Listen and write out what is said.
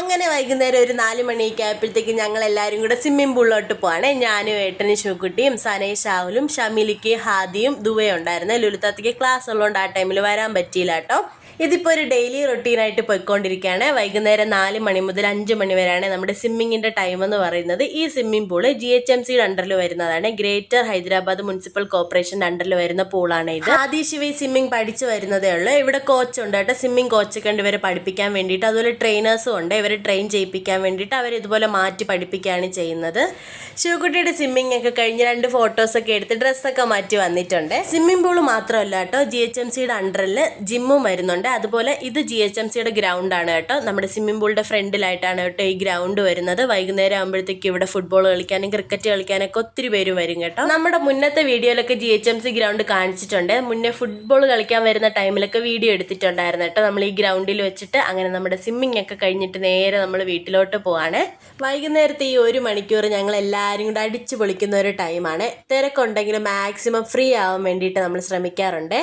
അങ്ങനെ വൈകുന്നേരം ഒരു 4 മണിയൊക്കെ ആയപ്പോഴത്തേക്ക് ഞങ്ങൾ എല്ലാവരും കൂടെ സ്വിമ്മിംഗ് പൂളിലോട്ട് പോവാണ്. ഞാനും ഏട്ടനും ശിവക്കുട്ടിയും സനേഷ് ഷാഹുലും ഷമിലിക്ക് ഹാദിയും ദുവയും ഉണ്ടായിരുന്നു. ലുലുത്താത്തയ്ക്ക് ക്ലാസ് ഉള്ളതുകൊണ്ട് ആ ടൈമിൽ വരാൻ പറ്റിയില്ല കേട്ടോ. ഇതിപ്പോൾ ഒരു ഡെയിലി റൊട്ടീനായിട്ട് പോയിക്കൊണ്ടിരിക്കുകയാണ്. വൈകുന്നേരം 4 മണി മുതൽ 5 മണി വരെയാണ് നമ്മുടെ സ്വിമ്മിങ്ങിൻ്റെ ടൈം എന്ന് പറയുന്നത്. ഈ സ്വിമ്മിംഗ് പൂള് GHMCയുടെ അണ്ടറിൽ വരുന്നതാണ്. ഗ്രേറ്റർ ഹൈദരാബാദ് മുനിസിപ്പൽ കോർപ്പറേഷൻ്റെ അണ്ടറിൽ വരുന്ന പൂളാണ് ഇത്. ആദ്യ ശിവ സ്വിമ്മിംഗ് പഠിച്ചു വരുന്നതേ ഉള്ളൂ. ഇവിടെ കോച്ച് ഉണ്ട് കേട്ടോ, സ്വിമ്മിംഗ് കോച്ചൊക്കെ ഉണ്ട് ഇവരെ പഠിപ്പിക്കാൻ വേണ്ടിയിട്ട്. അതുപോലെ ട്രെയിനേഴ്സും ഉണ്ട്, ഇവരെ ട്രെയിൻ ചെയ്യിപ്പിക്കാൻ വേണ്ടിയിട്ട്. അവർ ഇതുപോലെ മാറ്റി പഠിപ്പിക്കുകയാണ് ചെയ്യുന്നത്. ശിവകുട്ടിയുടെ സ്വിമ്മിംഗ് ഒക്കെ കഴിഞ്ഞ് 2 ഫോട്ടോസൊക്കെ എടുത്ത് ഡ്രസ്സൊക്കെ മാറ്റി വന്നിട്ടുണ്ട്. സ്വിമ്മിംഗ് പൂള് മാത്രമല്ല കേട്ടോ, GHMCയുടെ അണ്ടറിൽ ജിമ്മും വരുന്നുണ്ട്. അതുപോലെ ഇത് GHMCയുടെ ഗ്രൗണ്ടാണ് കേട്ടോ. നമ്മുടെ സ്വിമ്മിംഗ് പൂളിൻ്റെ ഫ്രണ്ടിലായിട്ടാണ് കേട്ടോ ഈ ഗ്രൗണ്ട് വരുന്നത്. വൈകുന്നേരം ആകുമ്പോഴത്തേക്ക് ഇവിടെ ഫുട്ബോൾ കളിക്കാനും ക്രിക്കറ്റ് കളിക്കാനൊക്കെ ഒത്തിരി പേര് വരും കേട്ടോ. നമ്മുടെ മുന്നത്തെ വീഡിയോയിലൊക്കെ GHMC ഗ്രൗണ്ട് കാണിച്ചിട്ടുണ്ട്. മുന്നേ ഫുട്ബോൾ കളിക്കാൻ വരുന്ന ടൈമിലൊക്കെ വീഡിയോ എടുത്തിട്ടുണ്ടായിരുന്നു കേട്ടോ. നമ്മൾ ഈ ഗ്രൗണ്ടിൽ വെച്ചിട്ട് അങ്ങനെ നമ്മുടെ സ്വിമ്മിംഗ് ഒക്കെ കഴിഞ്ഞിട്ട് നേരെ നമ്മൾ വീട്ടിലോട്ട് പോവാണ്. വൈകുന്നേരത്തെ ഈ 1 മണിക്കൂർ ഞങ്ങൾ എല്ലാവരും കൂടെ അടിച്ചു പൊളിക്കുന്ന ഒരു ടൈമാണ്. തിരക്കുണ്ടെങ്കിലും മാക്സിമം ഫ്രീ ആവാൻ വേണ്ടിയിട്ട് നമ്മൾ ശ്രമിക്കാറുണ്ട്.